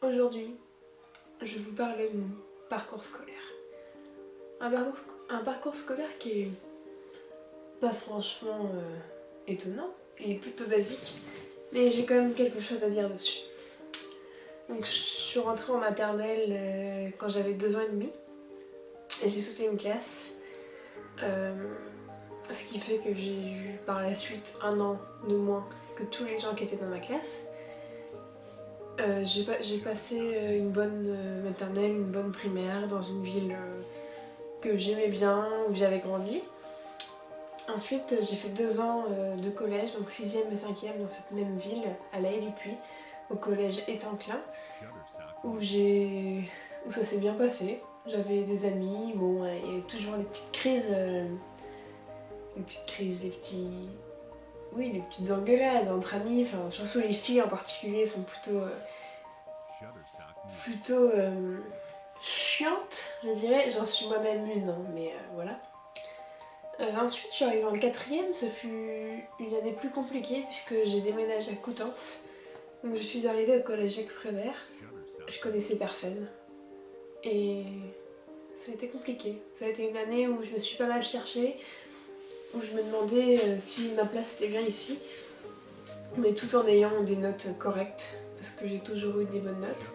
Aujourd'hui, je vais vous parler de mon parcours scolaire. Un parcours scolaire qui est pas franchement étonnant, il est plutôt basique, mais j'ai quand même quelque chose à dire dessus. Donc je suis rentrée en maternelle quand j'avais 2 ans et demi, et j'ai sauté une classe, ce qui fait que j'ai eu par la suite 1 an de moins que tous les gens qui étaient dans ma classe. J'ai passé une bonne maternelle, une bonne primaire dans une ville que j'aimais bien, où j'avais grandi. Ensuite, j'ai fait 2 ans de collège, donc 6e et 5e dans cette même ville, à La Haye-du-Puy, au collège Étanclin, où ça s'est bien passé. J'avais des amis, bon, il y avait toujours des petites crises, les petites engueulades entre amis, enfin surtout les filles en particulier sont plutôt chiantes, je dirais. J'en suis moi-même une, hein, mais voilà. Ensuite, je suis arrivée en 4e, ce fut une année plus compliquée puisque j'ai déménagé à Coutances. Donc je suis arrivée au collège Jacques Prévert, je connaissais personne et ça a été compliqué. Ça a été une année où je me suis pas mal cherchée, où je me demandais si ma place était bien ici, mais tout en ayant des notes correctes, parce que j'ai toujours eu des bonnes notes.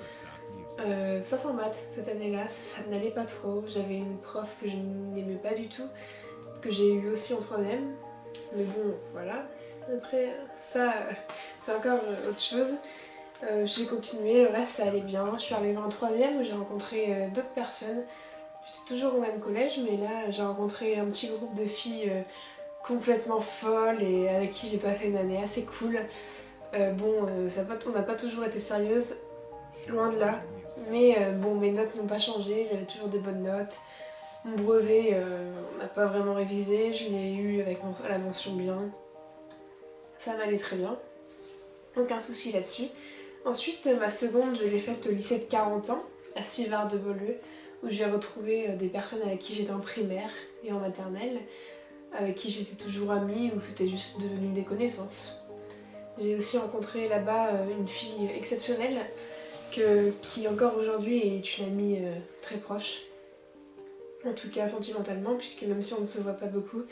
Sauf en maths, cette année-là, ça n'allait pas trop. J'avais une prof que je n'aimais pas du tout, que j'ai eu aussi en 3e. Mais bon, voilà. Après, ça, c'est encore autre chose. J'ai continué, le reste ça allait bien. Je suis arrivée en 3e où j'ai rencontré d'autres personnes. J'étais toujours au même collège, mais là j'ai rencontré un petit groupe de filles complètement folles et avec qui j'ai passé une année assez cool. On n'a pas toujours été sérieuses, loin de là. Mais bon, mes notes n'ont pas changé, j'avais toujours des bonnes notes. Mon brevet, on n'a pas vraiment révisé, je l'ai eu avec la mention bien. Ça m'allait très bien, aucun souci là-dessus. Ensuite, ma seconde, je l'ai faite au lycée de 40 ans, à Sivard-de-Beaulieu, où j'ai retrouvé des personnes avec qui j'étais en primaire et en maternelle, avec qui j'étais toujours amie ou c'était juste devenu des connaissances. J'ai aussi rencontré là-bas une fille exceptionnelle qui encore aujourd'hui est une amie très proche. En tout cas sentimentalement, puisque même si on ne se voit pas beaucoup,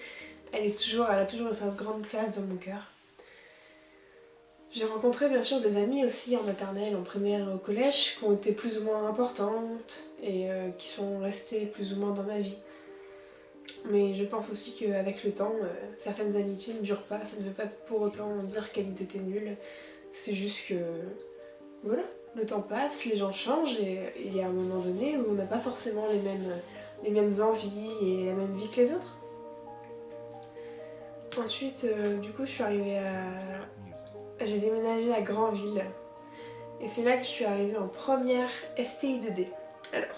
elle a toujours sa grande place dans mon cœur. J'ai rencontré bien sûr des amies aussi en maternelle, en primaire et au collège, qui ont été plus ou moins importantes et qui sont restées plus ou moins dans ma vie. Mais je pense aussi qu'avec le temps, certaines amitiés ne durent pas, ça ne veut pas pour autant dire qu'elles étaient nulles. C'est juste que, voilà, le temps passe, les gens changent et il y a un moment donné où on n'a pas forcément les mêmes envies et la même vie que les autres. Ensuite, du coup, j'ai déménagé à Granville et c'est là que je suis arrivée en première STI2D. Alors,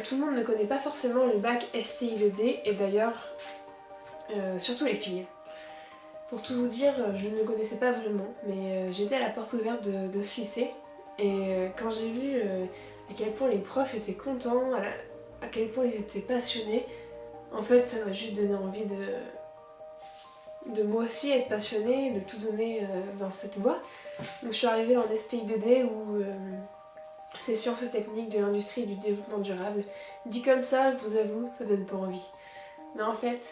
tout le monde ne connaît pas forcément le bac STI2D et d'ailleurs, surtout les filles. Pour tout vous dire, je ne le connaissais pas vraiment, mais j'étais à la porte ouverte de ce lycée et quand j'ai vu à quel point les profs étaient contents, à quel point ils étaient passionnés, en fait ça m'a juste donné envie de moi aussi être passionnée, de tout donner dans cette voie. Donc je suis arrivée en STI2D où c'est sciences et techniques de l'industrie et du développement durable. Dit comme ça, je vous avoue, ça donne pas envie. Mais en fait,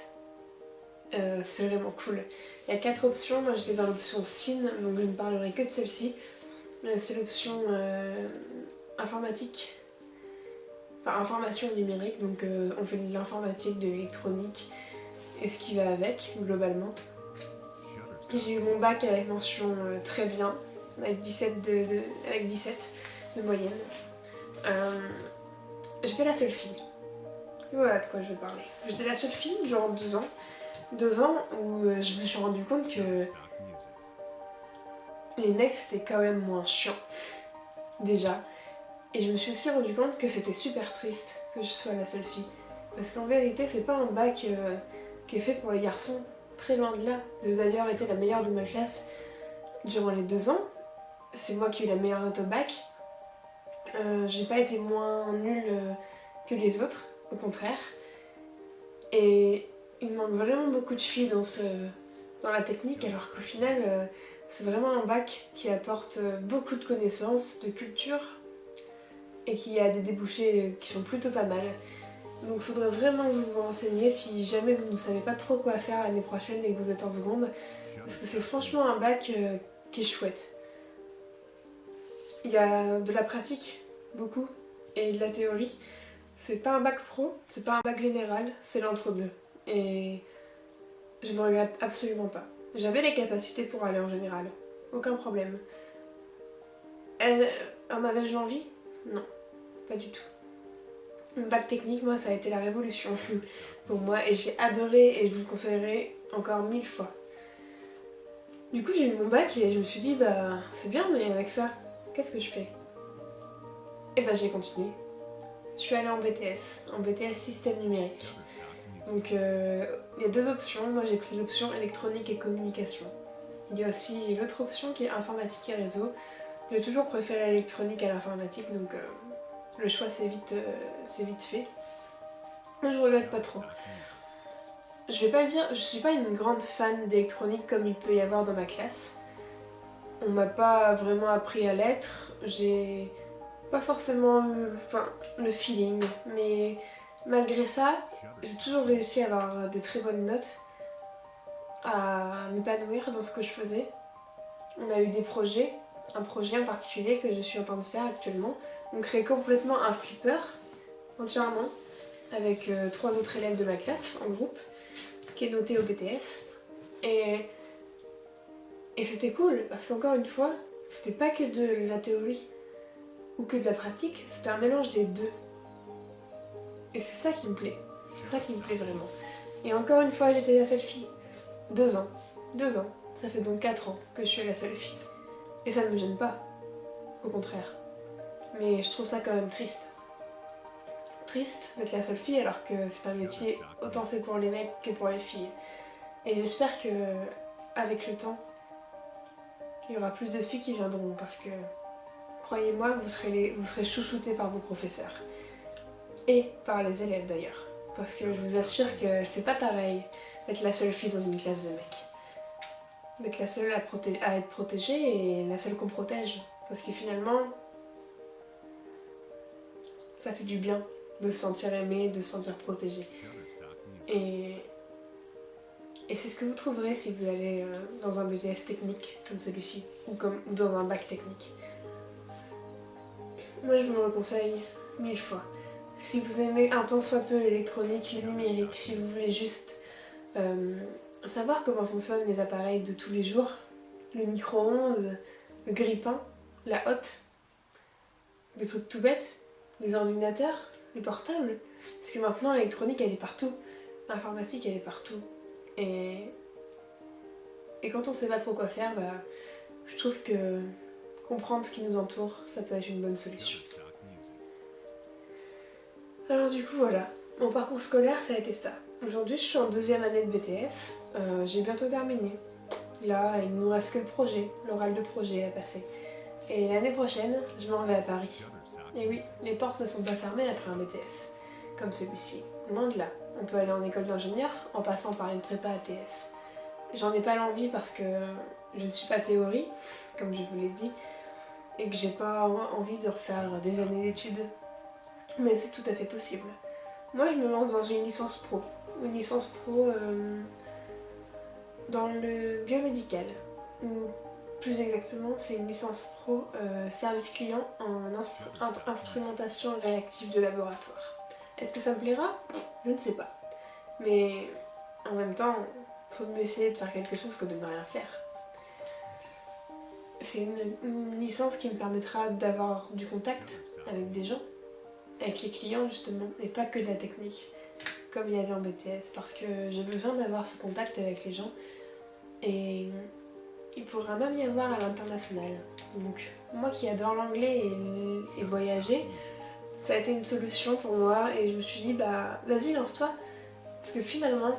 c'est vraiment cool. Il y a 4 options, moi j'étais dans l'option SIN, donc je ne parlerai que de celle-ci. C'est l'option informatique, enfin information numérique, donc on fait de l'informatique, de l'électronique et ce qui va avec, globalement. J'ai eu mon bac avec mention très bien, avec 17 de moyenne. J'étais la seule fille. Voilà de quoi je veux parler. J'étais la seule fille durant 2 ans. 2 ans où je me suis rendu compte que les mecs c'était quand même moins chiant, déjà. Et je me suis aussi rendu compte que c'était super triste que je sois la seule fille. Parce qu'en vérité, c'est pas un bac qui est fait pour les garçons, très loin de là. J'ai d'ailleurs été la meilleure de ma classe durant les 2 ans. C'est moi qui ai eu la meilleure note au bac. J'ai pas été moins nulle que les autres, au contraire. Et il manque vraiment beaucoup de filles dans la technique, alors qu'au final, C'est vraiment un bac qui apporte beaucoup de connaissances, de culture et qui a des débouchés qui sont plutôt pas mal. Donc il faudrait vraiment que vous vous renseigniez si jamais vous ne savez pas trop quoi faire l'année prochaine et que vous êtes en seconde, parce que c'est franchement un bac qui est chouette. Il y a de la pratique, beaucoup, et de la théorie. C'est pas un bac pro, c'est pas un bac général, c'est l'entre-deux. Et je ne regrette absolument pas. J'avais les capacités pour aller en général, aucun problème. En avais-je l'envie? Non, pas du tout. Le bac technique, moi, ça a été la révolution pour moi et j'ai adoré et je vous le conseillerais encore 1000 fois. Du coup, j'ai eu mon bac et je me suis dit, bah, c'est bien, mais avec ça, qu'est-ce que je fais? Et bah, j'ai continué. Je suis allée en BTS système numérique. Donc, il y a deux options. Moi, j'ai pris l'option électronique et communication. Il y a aussi l'autre option qui est informatique et réseau. J'ai toujours préféré l'électronique à l'informatique, donc le choix c'est vite fait. Moi je regrette pas trop. Je vais pas dire, je suis pas une grande fan d'électronique comme il peut y avoir dans ma classe. On m'a pas vraiment appris à l'être, j'ai pas forcément eu le feeling, mais malgré ça, j'ai toujours réussi à avoir des très bonnes notes, à m'épanouir dans ce que je faisais. On a eu des projets, un projet en particulier que je suis en train de faire actuellement. On crée complètement un flipper, entièrement, avec 3 autres élèves de ma classe, en groupe, qui est noté au BTS. Et c'était cool, parce qu'encore une fois, c'était pas que de la théorie ou que de la pratique, c'était un mélange des deux. Et c'est ça qui me plaît, c'est ça qui me plaît vraiment. Et encore une fois, j'étais la seule fille. 2 ans, ça fait donc 4 ans que je suis la seule fille. Et ça ne me gêne pas, au contraire. Mais je trouve ça quand même triste. Triste d'être la seule fille alors que c'est un métier autant fait pour les mecs que pour les filles. Et j'espère que avec le temps, il y aura plus de filles qui viendront parce que, croyez-moi, vous serez chouchoutés par vos professeurs. Et par les élèves d'ailleurs. Parce que je vous assure que c'est pas pareil d'être la seule fille dans une classe de mecs. D'être la seule à être protégée et la seule qu'on protège. Parce que finalement, ça fait du bien de se sentir aimé, de se sentir protégé. Et c'est ce que vous trouverez si vous allez dans un BTS technique comme celui-ci, ou dans un bac technique. Moi je vous le conseille 1000 fois. Si vous aimez un tant soit peu l'électronique, le numérique, si vous voulez juste savoir comment fonctionnent les appareils de tous les jours, le micro-ondes, le grille-pain, la hotte, des trucs tout bêtes, les ordinateurs, les portables, parce que maintenant l'électronique elle est partout, l'informatique elle est partout. Et quand on sait pas trop quoi faire, bah, je trouve que comprendre ce qui nous entoure, ça peut être une bonne solution. Alors du coup voilà, mon parcours scolaire ça a été ça. Aujourd'hui je suis en 2e année de BTS, j'ai bientôt terminé. Là il ne nous reste que le projet, l'oral de projet à passer. Et l'année prochaine, je m'en vais à Paris. Et oui, les portes ne sont pas fermées après un BTS, comme celui-ci. Loin de là, on peut aller en école d'ingénieur en passant par une prépa ATS. J'en ai pas l'envie parce que je ne suis pas théorie, comme je vous l'ai dit, et que j'ai pas envie de refaire des années d'études. Mais c'est tout à fait possible. Moi je me lance dans une licence pro. Une licence pro dans le biomédical. Ou plus exactement, c'est une licence pro service client en instrumentation réactive de laboratoire. Est-ce que ça me plaira? Je ne sais pas. Mais en même temps, il faut mieux essayer de faire quelque chose que de ne rien faire. C'est une licence qui me permettra d'avoir du contact avec des gens, avec les clients justement, et pas que de la technique, comme il y avait en BTS, parce que j'ai besoin d'avoir ce contact avec les gens, et il pourra même y avoir à l'international. Donc moi qui adore l'anglais et voyager, ça a été une solution pour moi, et je me suis dit bah vas-y lance-toi, parce que finalement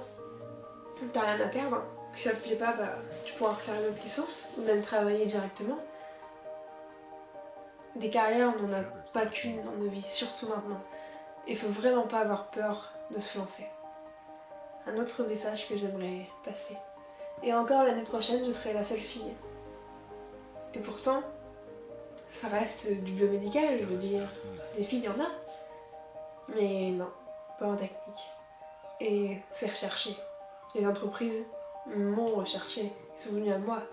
t'as rien à perdre. Si ça te plaît pas, bah, tu pourras refaire une autre licence ou même travailler directement. Des carrières, on n'en a pas qu'une dans nos vies, surtout maintenant. Il faut vraiment pas avoir peur de se lancer. Un autre message que j'aimerais passer. Et encore l'année prochaine, je serai la seule fille. Et pourtant, ça reste du biomédical, je veux dire. Des filles, il y en a. Mais non, pas en technique. Et c'est recherché. Les entreprises m'ont recherché, ils sont venus à moi.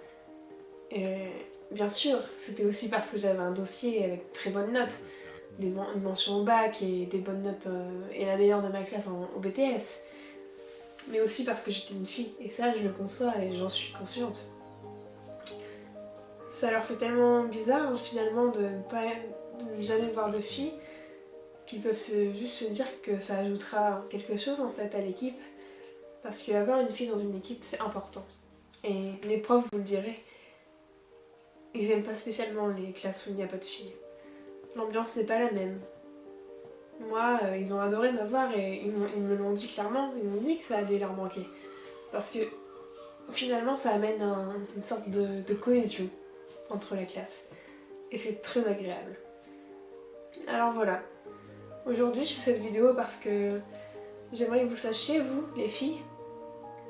Et bien sûr, c'était aussi parce que j'avais un dossier avec très bonnes notes, une mention au bac et des bonnes notes et la meilleure de ma classe au BTS. Mais aussi parce que j'étais une fille, et ça je le conçois et j'en suis consciente. Ça leur fait tellement bizarre finalement de ne jamais voir de filles qu'ils peuvent juste se dire que ça ajoutera quelque chose en fait à l'équipe. Parce qu'avoir une fille dans une équipe c'est important. Et les profs vous le direz, ils aiment pas spécialement les classes où il n'y a pas de filles. L'ambiance n'est pas la même. Moi, ils ont adoré m'avoir et ils me l'ont dit clairement, ils m'ont dit que ça allait leur manquer. Parce que finalement ça amène une sorte de cohésion entre la classe. Et c'est très agréable. Alors voilà, aujourd'hui je fais cette vidéo parce que j'aimerais que vous sachiez, vous, les filles,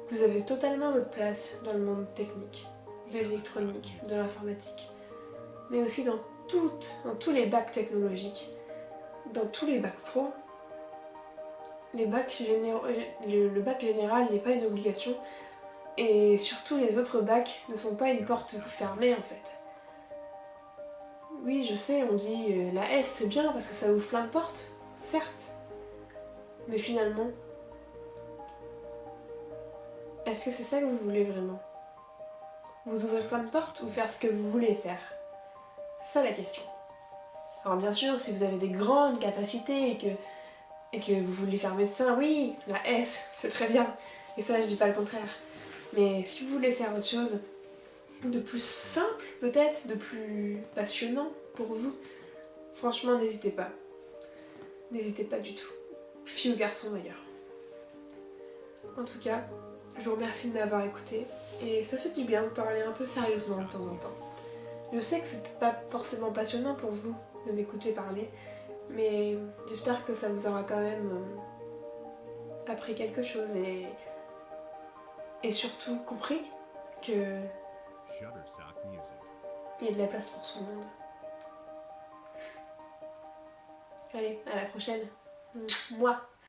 que vous avez totalement votre place dans le monde technique, de l'électronique, de l'informatique, mais aussi dans tous les bacs technologiques, dans tous les bacs pro. Le bac général n'est pas une obligation, et surtout les autres bacs ne sont pas une porte fermée en fait. Oui, je sais, on dit la S c'est bien parce que ça ouvre plein de portes, certes, mais finalement, est-ce que c'est ça que vous voulez vraiment? Vous ouvrir plein de portes ou faire ce que vous voulez faire? C'est ça la question. Alors bien sûr, si vous avez des grandes capacités et que vous voulez faire médecin, oui, la S, c'est très bien. Et ça, je dis pas le contraire. Mais si vous voulez faire autre chose, de plus simple peut-être, de plus passionnant pour vous, franchement, n'hésitez pas. N'hésitez pas du tout. Fille ou garçon d'ailleurs. En tout cas, je vous remercie de m'avoir écouté. Et ça fait du bien de parler un peu sérieusement de temps en temps. Je sais que c'est pas forcément passionnant pour vous de m'écouter parler, mais j'espère que ça vous aura quand même appris quelque chose et surtout compris que il y a de la place pour tout le monde. Allez, à la prochaine. Moi.